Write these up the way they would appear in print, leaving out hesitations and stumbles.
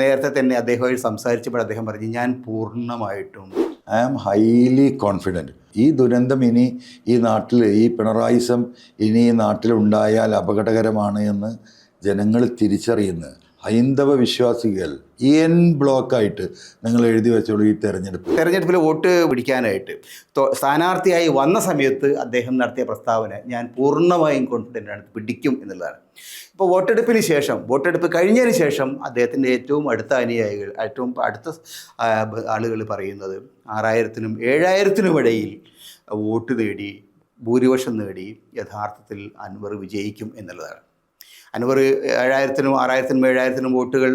നേരത്തെ തന്നെ അദ്ദേഹവുമായി സംസാരിച്ചപ്പോൾ അദ്ദേഹം പറഞ്ഞു, ഞാൻ പൂർണ്ണമായിട്ടും ഐ ആം ഹൈലി കോൺഫിഡൻറ്റ് ഈ ദുരന്തം ഇനി ഈ നാട്ടിൽ, ഈ പിണറായിസം ഇനി ഈ നാട്ടിലുണ്ടായാൽ അപകടകരമാണ് എന്ന് ജനങ്ങൾ തിരിച്ചറിയുന്നത്. ഹൈന്ദവ വിശ്വാസികൾ എൻ ബ്ലോക്കായിട്ട് നിങ്ങൾ എഴുതി വെച്ചോളൂ. ഈ തെരഞ്ഞെടുപ്പിൽ വോട്ട് പിടിക്കാനായിട്ട് സ്ഥാനാർത്ഥിയായി വന്ന സമയത്ത് അദ്ദേഹം നടത്തിയ പ്രസ്താവന ഞാൻ പൂർണ്ണമായും കോൺഫിഡൻ്റാണ്, പിടിക്കും എന്നുള്ളതാണ്. ഇപ്പോൾ വോട്ടെടുപ്പ് കഴിഞ്ഞതിന് ശേഷം അദ്ദേഹത്തിൻ്റെ ഏറ്റവും അടുത്ത അനുയായികൾ, ഏറ്റവും അടുത്ത ആളുകൾ പറയുന്നത് 6000-നും 7000-നും ഇടയിൽ വോട്ട് നേടി, ഭൂരിപക്ഷം നേടി യഥാർത്ഥത്തിൽ അൻവർ വിജയിക്കും എന്നുള്ളതാണ്. അൻവർ 7000-നും 6000-നും 7000-നും വോട്ടുകൾ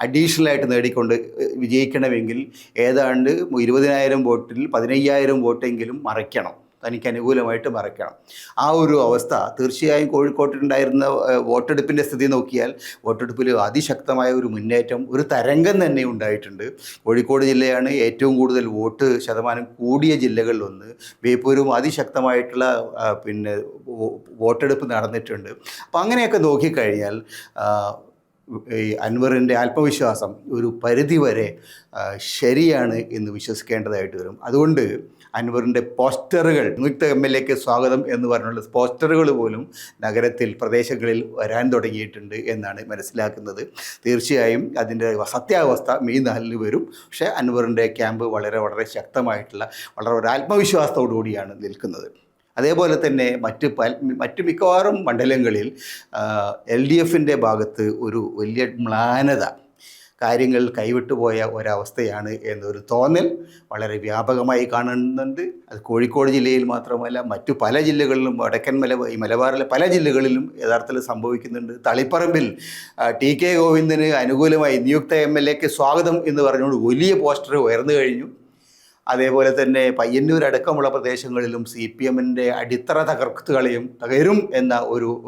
അഡീഷണലായിട്ട് നേടിക്കൊണ്ട് വിജയിക്കണമെങ്കിൽ ഏതാണ്ട് 20,000 വോട്ടിൽ 15,000 വോട്ടെങ്കിലും മറയ്ക്കണം, തനിക്ക് അനുകൂലമായിട്ട് മറയ്ക്കണം. ആ ഒരു അവസ്ഥ തീർച്ചയായും കോഴിക്കോട്ടിലുണ്ടായിരുന്ന വോട്ടെടുപ്പിൻ്റെ സ്ഥിതി നോക്കിയാൽ വോട്ടെടുപ്പിൽ അതിശക്തമായ ഒരു മുന്നേറ്റം, ഒരു തരംഗം തന്നെ ഉണ്ടായിട്ടുണ്ട്. കോഴിക്കോട് ജില്ലയാണ് ഏറ്റവും കൂടുതൽ വോട്ട് ശതമാനം കൂടിയ ജില്ലകളിലൊന്ന്. ബേപ്പൂരും അതിശക്തമായിട്ടുള്ള വോട്ടെടുപ്പ് നടന്നിട്ടുണ്ട്. അപ്പോൾ അങ്ങനെയൊക്കെ നോക്കിക്കഴിഞ്ഞാൽ ഈ അൻവറിൻ്റെ ആത്മവിശ്വാസം ഒരു പരിധിവരെ ശരിയാണ് എന്ന് വിശ്വസിക്കേണ്ടതായിട്ട് വരും. അതുകൊണ്ട് അൻവറിൻ്റെ പോസ്റ്ററുകൾ, നിയുക്ത MLAക്ക് സ്വാഗതം എന്ന് പറഞ്ഞുള്ള പോസ്റ്ററുകൾ പോലും നഗരത്തിൽ, പ്രദേശങ്ങളിൽ വരാൻ തുടങ്ങിയിട്ടുണ്ട് എന്നാണ് മനസ്സിലാക്കുന്നത്. തീർച്ചയായും അതിൻ്റെ സത്യാവസ്ഥ മെയ് 4 വരും. പക്ഷേ അൻവറിൻ്റെ ക്യാമ്പ് വളരെ വളരെ ശക്തമായിട്ടുള്ള, വളരെ ആത്മവിശ്വാസത്തോടു കൂടിയാണ് നിൽക്കുന്നത്. അതേപോലെ തന്നെ മറ്റ് മിക്കവാറും മണ്ഡലങ്ങളിൽ LDFൻ്റെ ഭാഗത്ത് ഒരു വലിയ മ്ലാനത, കാര്യങ്ങൾ കൈവിട്ടുപോയ ഒരവസ്ഥയാണ് എന്നൊരു തോന്നൽ വളരെ വ്യാപകമായി കാണുന്നുണ്ട്. അത് കോഴിക്കോട് ജില്ലയിൽ മാത്രമല്ല, മറ്റു പല ജില്ലകളിലും, വടക്കൻ മലബാറിലെ പല ജില്ലകളിലും യഥാർത്ഥത്തിൽ സംഭവിക്കുന്നുണ്ട്. തളിപ്പറമ്പിൽ TK ഗോവിന്ദന് അനുകൂലമായി നിയുക്ത MLAക്ക് സ്വാഗതം എന്ന് പറഞ്ഞുകൊണ്ട് വലിയ പോസ്റ്റർ ഉയർന്നു കഴിഞ്ഞു. അതേപോലെ തന്നെ പയ്യന്നൂരടക്കമുള്ള പ്രദേശങ്ങളിലും CPMൻ്റെ അടിത്തറ തകരും എന്ന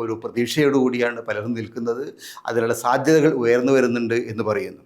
ഒരു പ്രതീക്ഷയോടുകൂടിയാണ് പലരും നിൽക്കുന്നത്. അതിനുള്ള സാധ്യതകൾ ഉയർന്നു വരുന്നുണ്ട് എന്ന് പറയുന്നു.